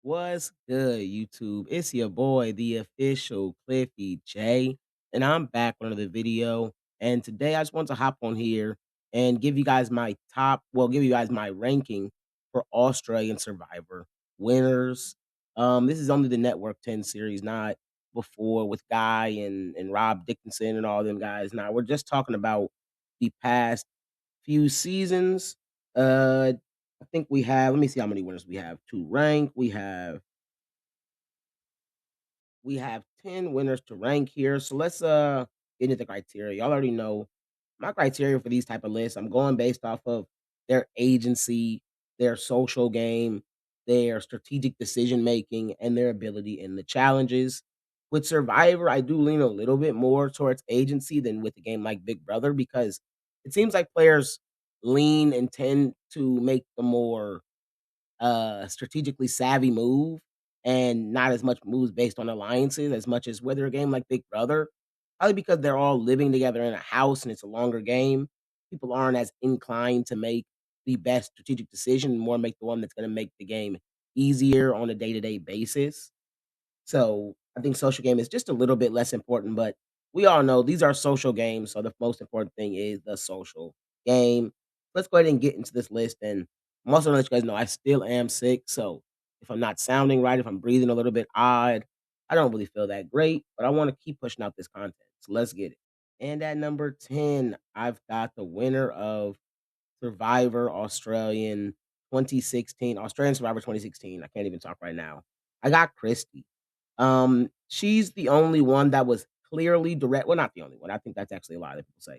What's good, YouTube? It's your boy, the official Cliffy J, and I'm back with another video. And today I just want to hop on here and give you guys my give you guys my ranking for Australian Survivor winners. This is only the Network 10 series, not before with Guy and Rob Dickinson and all them guys. Now we're just talking about the past few seasons. I think we have, let me see how many winners we have to rank. We have 10 winners to rank here. So let's get into the criteria. Y'all already know my criteria for these type of lists. I'm going based off of their agency, their social game, their strategic decision making, and their ability in the challenges. With Survivor, I do lean a little bit more towards agency than with a game like Big Brother because it seems like players lean and tend to make the more strategically savvy move and not as much moves based on alliances as much as whether a game like Big Brother, probably because they're all living together in a house and it's a longer game, people aren't as inclined to make the best strategic decision, more make the one that's going to make the game easier on a day-to-day basis. So I think social game is just a little bit less important, but we all know these are social games. So the most important thing is the social game. Let's go ahead and get into this list. And I'm also gonna let you guys know I still am sick. So if I'm not sounding right, if I'm breathing a little bit odd, I don't really feel that great, but I want to keep pushing out this content. So let's get it. And at number 10, I've got the winner of Survivor Australian 2016, Australian Survivor 2016. I can't even talk right now. I got Christy. She's the only one that was clearly direct. Well, not the only one. I think that's actually a lot of people say.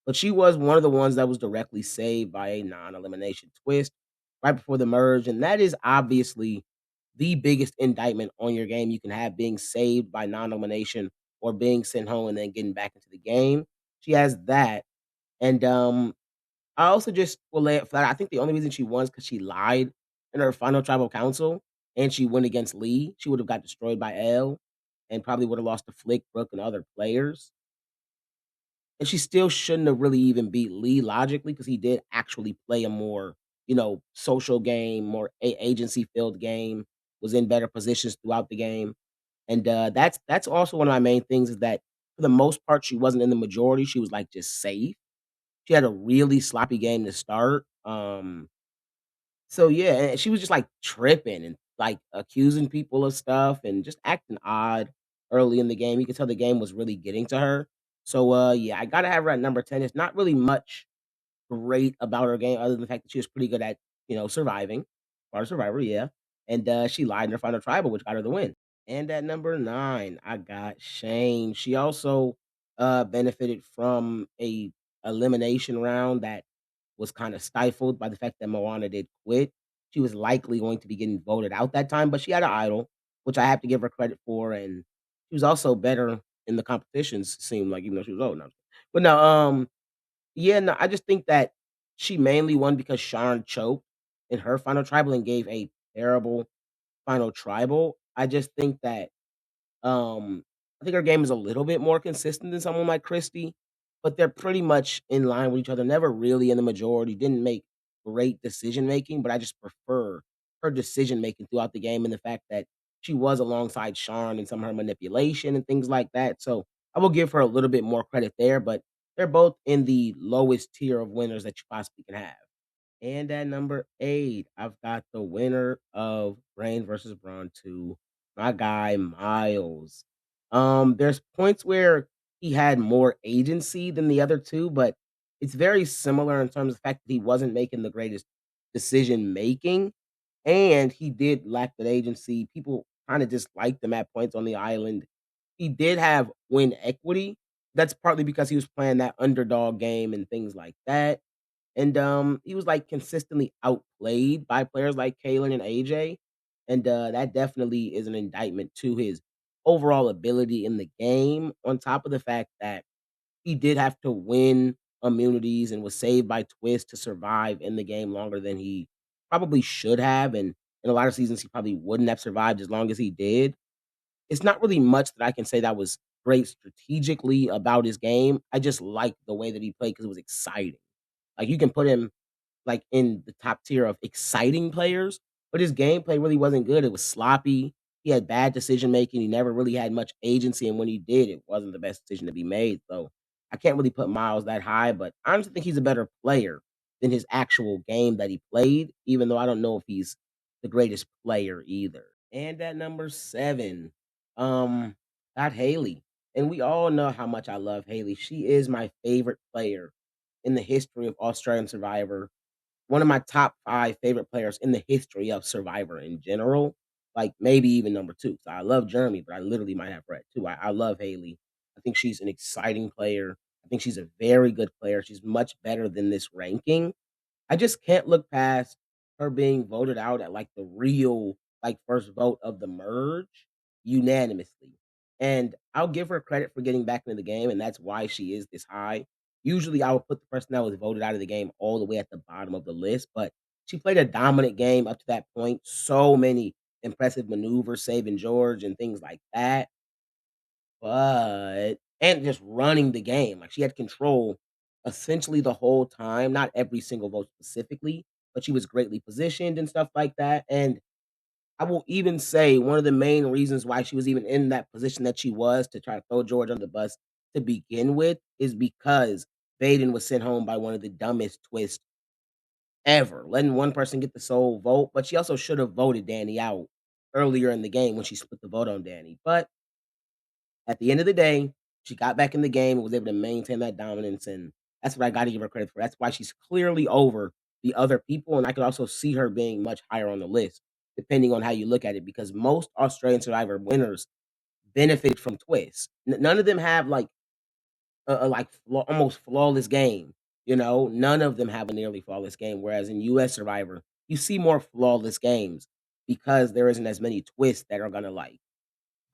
But she was one of the ones that was directly saved by a non-elimination twist right before the merge. And that is obviously the biggest indictment on your game you can have, being saved by non-elimination or being sent home and then getting back into the game. She has that. And I also just will lay it flat. I think the only reason she won is because she lied in her final tribal council and she went against Lee. She would have got destroyed by L and probably would have lost to Flick, Brooke, and other players. And she still shouldn't have really even beat Lee logically because he did actually play a more, social game, more agency filled game, was in better positions throughout the game. And that's also one of my main things is that for the most part, she wasn't in the majority. She was like just safe. She had a really sloppy game to start. So yeah, and she was just like tripping and like accusing people of stuff and just acting odd early in the game. You could tell the game was really getting to her. So yeah, I gotta have her at number 10. It's not really much great about her game other than the fact that she was pretty good at, surviving. Part of Survivor, yeah. And she lied in her final tribal, which got her the win. And at number 9, I got Shane. She also benefited from a elimination round that was kind of stifled by the fact that Moana did quit. She was likely going to be getting voted out that time, but she had an idol, which I have to give her credit for. And she was also better in the competitions, seemed like, even though she was old. No, but no, yeah, no, I just think that she mainly won because Sharon choked in her final tribal and gave a terrible final tribal. I just think that I think her game is a little bit more consistent than someone like Christy, but they're pretty much in line with each other. Never really in the majority. Didn't make great decision making, but I just prefer her decision making throughout the game and the fact that she was alongside Sean and some of her manipulation and things like that. So I will give her a little bit more credit there, but they're both in the lowest tier of winners that you possibly can have. And at number 8, I've got the winner of Brain versus Brawn 2, my guy Miles. There's points where he had more agency than the other two, but it's very similar in terms of the fact that he wasn't making the greatest decision making, and he did lack that agency. People kind of disliked him at points on the island. He did have win equity. That's partly because he was playing that underdog game and things like that. And, he was, like, consistently outplayed by players like Kalen and AJ, and, that definitely is an indictment to his overall ability in the game, on top of the fact that he did have to win immunities and was saved by Twist to survive in the game longer than he probably should have, and in a lot of seasons, he probably wouldn't have survived as long as he did. It's not really much that I can say that was great strategically about his game. I just liked the way that he played because it was exciting. Like, you can put him, like, in the top tier of exciting players, but his gameplay really wasn't good. It was sloppy. He had bad decision making. He never really had much agency, and when he did, it wasn't the best decision to be made. So I can't really put Miles that high, but I honestly think he's a better player than his actual game that he played, even though I don't know if he's the greatest player either. And at number 7, um, got Haley. And we all know how much I love Haley. She is my favorite player in the history of Australian Survivor, one of my top 5 favorite players in the history of Survivor in general, like, maybe even number 2. So I love Jeremy, but I literally might have Brett too. I love Haley. I think she's an exciting player. I think she's a very good player. She's much better than this ranking. I just can't look past her being voted out at, like, the real, like, first vote of the merge unanimously, and I'll give her credit for getting back into the game, and that's why she is this high. Usually, I would put the person that was voted out of the game all the way at the bottom of the list, but she played a dominant game up to that point, so many impressive maneuvers, saving George and things like that, but and just running the game, like, she had control essentially the whole time, not every single vote specifically, but she was greatly positioned and stuff like that, and I will even say one of the main reasons why she was even in that position that she was to try to throw George under the bus to begin with is because Vaden was sent home by one of the dumbest twists ever, letting one person get the sole vote, but she also should have voted Danny out earlier in the game when she split the vote on Danny, but at the end of the day, she got back in the game and was able to maintain that dominance, and that's what I gotta give her credit for. That's why she's clearly over the other people, and I could also see her being much higher on the list, depending on how you look at it, because most Australian Survivor winners benefited from twists. None of them have, like, like, almost flawless game, you know? None of them have a nearly flawless game, whereas in US Survivor, you see more flawless games because there isn't as many twists that are gonna, like,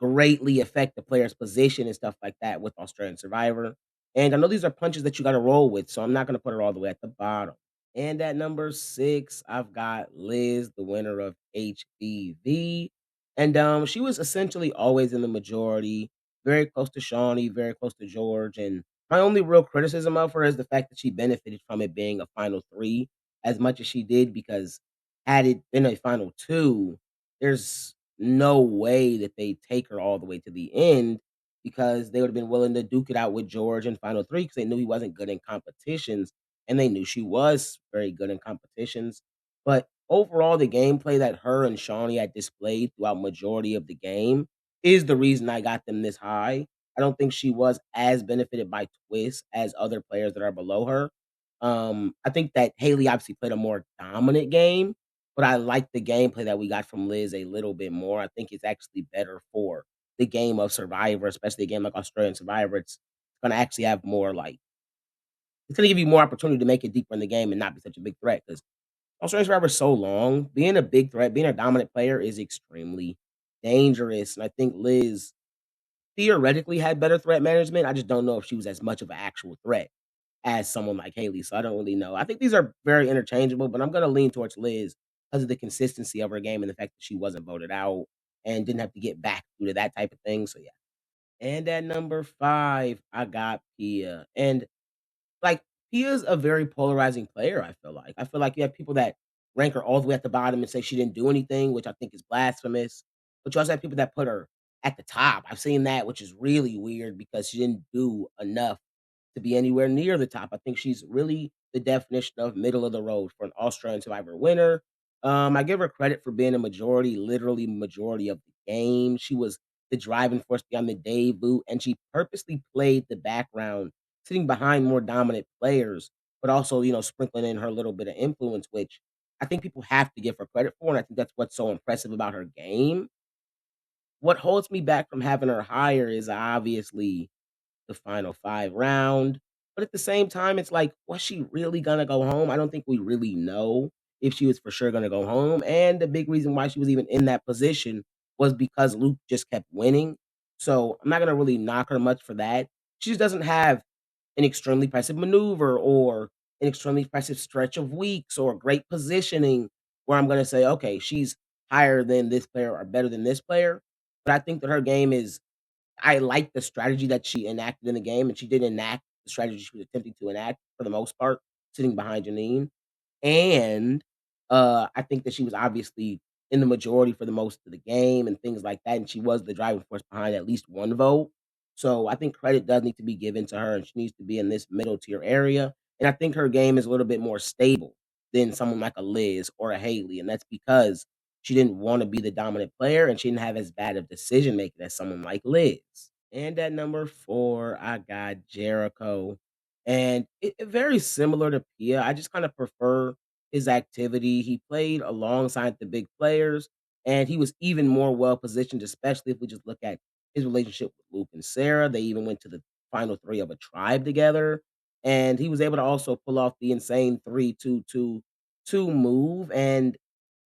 greatly affect the player's position and stuff like that with Australian Survivor. And I know these are punches that you gotta roll with, so I'm not gonna put her all the way at the bottom. And at number 6, I've got Liz, the winner of HBV. And she was essentially always in the majority, very close to Shawnee, very close to George. And my only real criticism of her is the fact that she benefited from it being a final three as much as she did, because had it been a final two, there's no way that they take her all the way to the end, because they would have been willing to duke it out with George in final three because they knew he wasn't good in competitions and they knew she was very good in competitions. But overall, the gameplay that her and Shawnee had displayed throughout majority of the game is the reason I got them this high. I don't think she was as benefited by twists as other players that are below her. I think that Haley obviously played a more dominant game, but I like the gameplay that we got from Liz a little bit more. I think it's actually better for the game of Survivor, especially a game like Australian Survivor. It's gonna actually have more, like, it's gonna give you more opportunity to make it deeper in the game and not be such a big threat. Because Australian Survivor is so long, being a big threat, being a dominant player is extremely dangerous, and I think Liz theoretically had better threat management. I just don't know if she was as much of an actual threat as someone like Haley, so I don't really know. I think these are very interchangeable, but I'm gonna lean towards Liz because of the consistency of her game and the fact that she wasn't voted out and didn't have to get back due to that type of thing, so yeah. And at number 5, I got Pia, and, like, Pia's a very polarizing player, I feel like. I feel like you have people that rank her all the way at the bottom and say she didn't do anything, which I think is blasphemous, but you also have people that put her at the top. I've seen that, which is really weird because she didn't do enough to be anywhere near the top. I think she's really the definition of middle of the road for an Australian Survivor winner. I give her credit for being a majority, literally majority of the game. She was the driving force behind the debut, and she purposely played the background, sitting behind more dominant players, but also, sprinkling in her little bit of influence, which I think people have to give her credit for. And I think that's what's so impressive about her game. What holds me back from having her higher is obviously the final 5 round. But at the same time, it's like, was she really gonna go home? I don't think we really know if she was for sure gonna go home. And the big reason why she was even in that position was because Luke just kept winning. So I'm not gonna really knock her much for that. She just doesn't have an extremely impressive maneuver or an extremely impressive stretch of weeks or great positioning where I'm gonna say, okay, she's higher than this player or better than this player. But I think that her game is, I like the strategy that she enacted in the game, and she did enact the strategy she was attempting to enact for the most part, sitting behind Janine. And I think that she was obviously in the majority for the most of the game and things like that, and she was the driving force behind at least one vote. So I think credit does need to be given to her, and she needs to be in this middle tier area. And I think her game is a little bit more stable than someone like a Liz or a Haley, and that's because she didn't want to be the dominant player, and she didn't have as bad of decision making as someone like Liz. And at number 4, I got Jericho. And it very similar to Pia. I just kind of prefer his activity. He played alongside the big players, and he was even more well positioned, especially if we just look at his relationship with Luke and Sarah. They even went to the final three of a tribe together. And he was able to also pull off the insane 3-2-2-2 move. And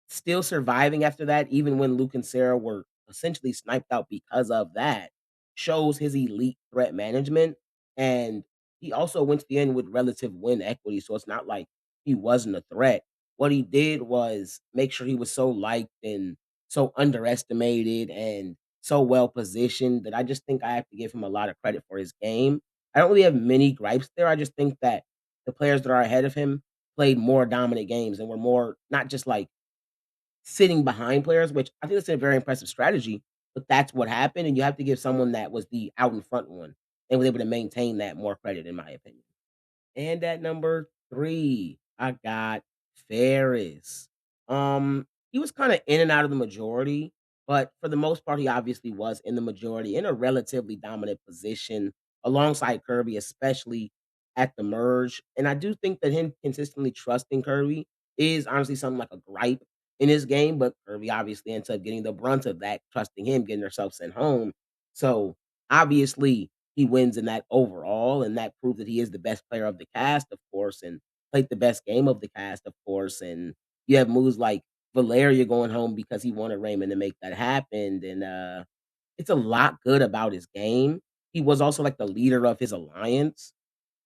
still surviving after that, even when Luke and Sarah were essentially sniped out because of that, shows his elite threat management. And he also went to the end with relative win equity. So it's not like he wasn't a threat. What he did was make sure he was so liked and so underestimated and so well positioned that I just think I have to give him a lot of credit for his game. I don't really have many gripes there. I just think that the players that are ahead of him played more dominant games and were more not just like sitting behind players, which I think that's a very impressive strategy, but that's what happened, and you have to give someone that was the out in front one and was able to maintain that more credit, in my opinion. And at number 3, I got Ferris. He was kinda in and out of the majority, but for the most part, he obviously was in the majority in a relatively dominant position alongside Kirby, especially at the merge. And I do think that him consistently trusting Kirby is honestly something like a gripe in his game, but Kirby obviously ends up getting the brunt of that, trusting him, getting herself sent home. So, obviously, he wins in that overall, and that proves that he is the best player of the cast, of course, and played the best game of the cast, of course. And you have moves like Valeria going home because he wanted Raymond to make that happen. And it's a lot good about his game. He was also like the leader of his alliance.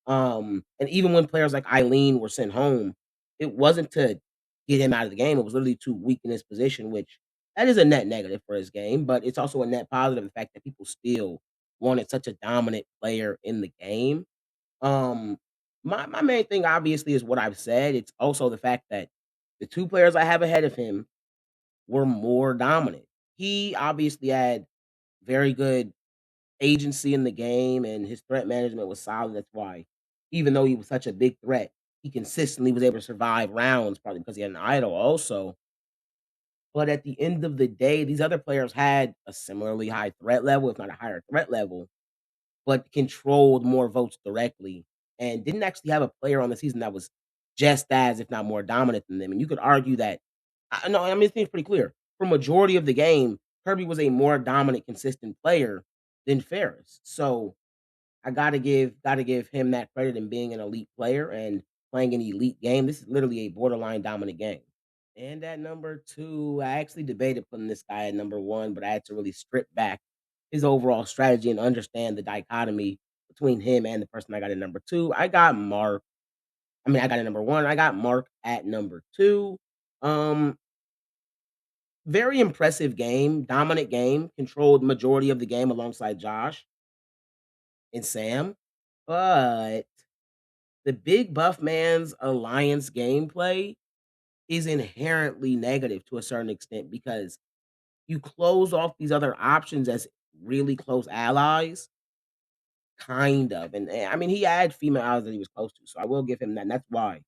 And even when players like Eileen were sent home, it wasn't to get him out of the game. It was literally to weaken his position, which that is a net negative for his game, but it's also a net positive, the fact that people still wanted such a dominant player in the game. Um, my main thing obviously is what I've said. It's also the fact that the 2 players I have ahead of him were more dominant. He obviously had very good agency in the game, and his threat management was solid. That's why, even though he was such a big threat, he consistently was able to survive rounds, probably because he had an idol also. But at the end of the day, these other players had a similarly high threat level, if not a higher threat level, but controlled more votes directly and didn't actually have a player on the season that was just as, if not more dominant than them. And you could argue that, no, I mean, it seems pretty clear. For majority of the game, Kirby was a more dominant, consistent player than Ferris. So I gotta give him that credit in being an elite player and playing an elite game. This is literally a borderline dominant game. And at number 2, I actually debated putting this guy at number 1, but I had to really strip back his overall strategy and understand the dichotomy between him and the person I got at number 2. I got Mark. I mean, I got at number 1. I got Mark at number 2. Um, Very impressive game, dominant game, controlled majority of the game alongside Josh and Sam. But the big buff man's alliance gameplay is inherently negative to a certain extent because you close off these other options as really close allies, kind of, and, I mean, he had female allies that he was close to, so I will give him that, and that's why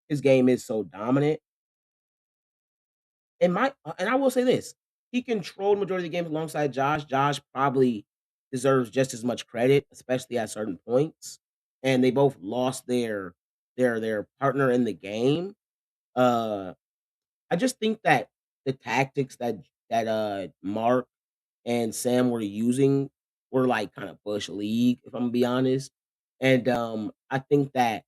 his game is so dominant. And I will say this, he controlled majority of the games alongside Josh. Josh probably deserves just as much credit, especially at certain points, and they both lost their partner in the game. Uh, I just think that the tactics that Mark and Sam were using were, like, kinda bush league, if Imma be honest, and, I think that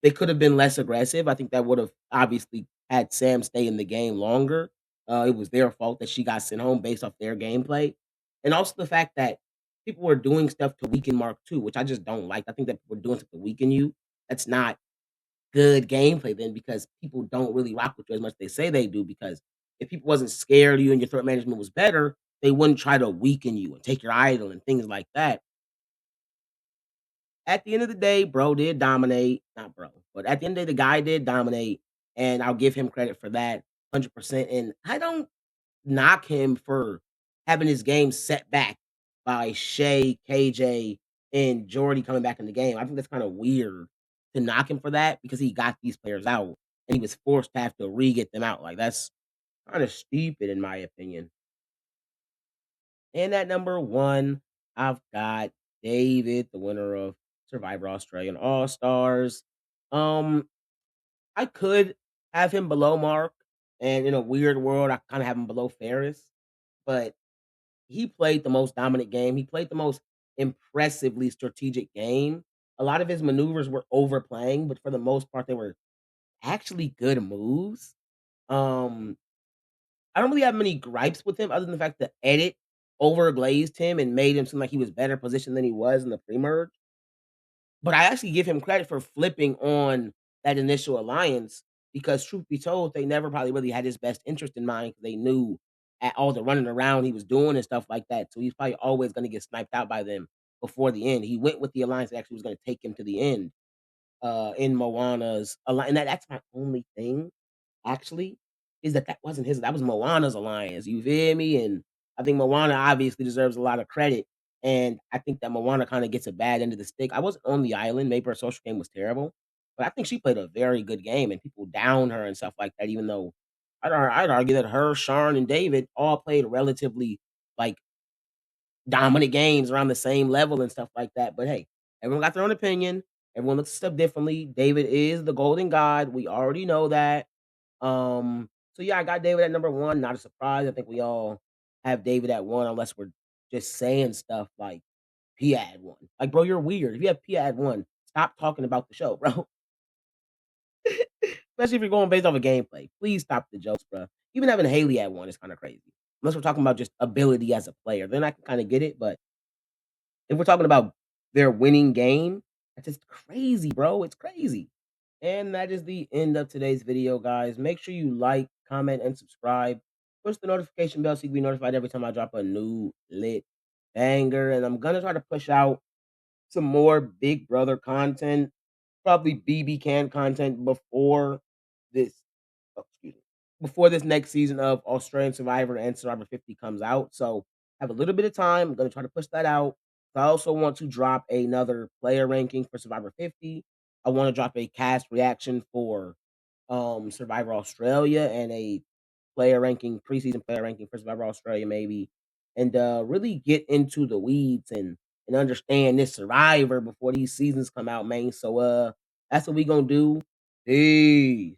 they could have been less aggressive. I think that would've obviously had Sam stay in the game longer. It was their fault that she got sent home based off their gameplay, and also the fact that people were doing stuff to weaken Mark too, which I just don't like. I think that people were doing stuff to weaken you. That's not good gameplay then because people don't really rock with you as much as they say they do, because if people wasn't scared of you and your threat management was better, they wouldn't try to weaken you and take your idol and things like that. At the end of the day, bro did dominate. Not bro, but at the end of the day, the guy did dominate. and I'll give him credit for that 100%. And I don't knock him for having his game set back by Shea, KJ, and Jordy coming back in the game. I think that's kind of weird to knock him for that because he got these players out and he was forced to have to re-get them out. Like that's kind of stupid in my opinion. And at number one, I've got David, the winner of Survivor Australian All Stars. Um, I could have him below Mark, and in a weird world, I kind of have him below Ferris, but he played the most dominant game. He played the most impressively strategic game. A lot of his maneuvers were overplaying, but for the most part, they were actually good moves. Um, I don't really have many gripes with him other than the fact that edit overglazed him and made him seem like he was better positioned than he was in the pre-merge. But I actually give him credit for flipping on that initial alliance because truth be told, they never probably really had his best interest in mind because they knew at all the running around he was doing and stuff like that. So he's probably always going to get sniped out by them before the end. He went with the alliance that actually was going to take him to the end in Moana's alliance. And that's my only thing actually, is that wasn't his, that was Moana's alliance, you feel me? And I think Moana obviously deserves a lot of credit, and I think that Moana kinda gets a bad end of the stick. I wasn't on the island, maybe her social game was terrible, but I think she played a very good game, and people down her and stuff like that, even though I'd argue that her, Sharn, and David all played relatively, like, dominant games around the same level and stuff like that, but hey, everyone got their own opinion, everyone looks at stuff differently. David is the golden god, we already know that. So yeah, I got David at number 1, not a surprise. I think we all have David at 1 unless we're just saying stuff like Pia at 1. Like, bro, you're weird. If you have Pia at 1, stop talking about the show, bro. Especially if you're going based off of gameplay. Please stop the jokes, bro. Even having Haley at 1 is kind of crazy. Unless we're talking about just ability as a player, then I can kind of get it. But if we're talking about their winning game, that's just crazy, bro. It's crazy. And that is the end of today's video, guys. Make sure you like, comment, and subscribe. Push the notification bell so you can be notified every time I drop a new lit banger. And I'm gonna try to push out some more Big Brother content, probably BB Can content this excuse me, before this next season of Australian Survivor and Survivor 50 comes out. So have a little bit of time. I'm gonna try to push that out. I also want to drop another player ranking for Survivor 50. I want to drop a cast reaction for Survivor Australia and a player ranking, preseason player ranking for Survivor Australia, maybe, and really get into the weeds and understand this Survivor before these seasons come out, man. So that's what we gonna do. Peace.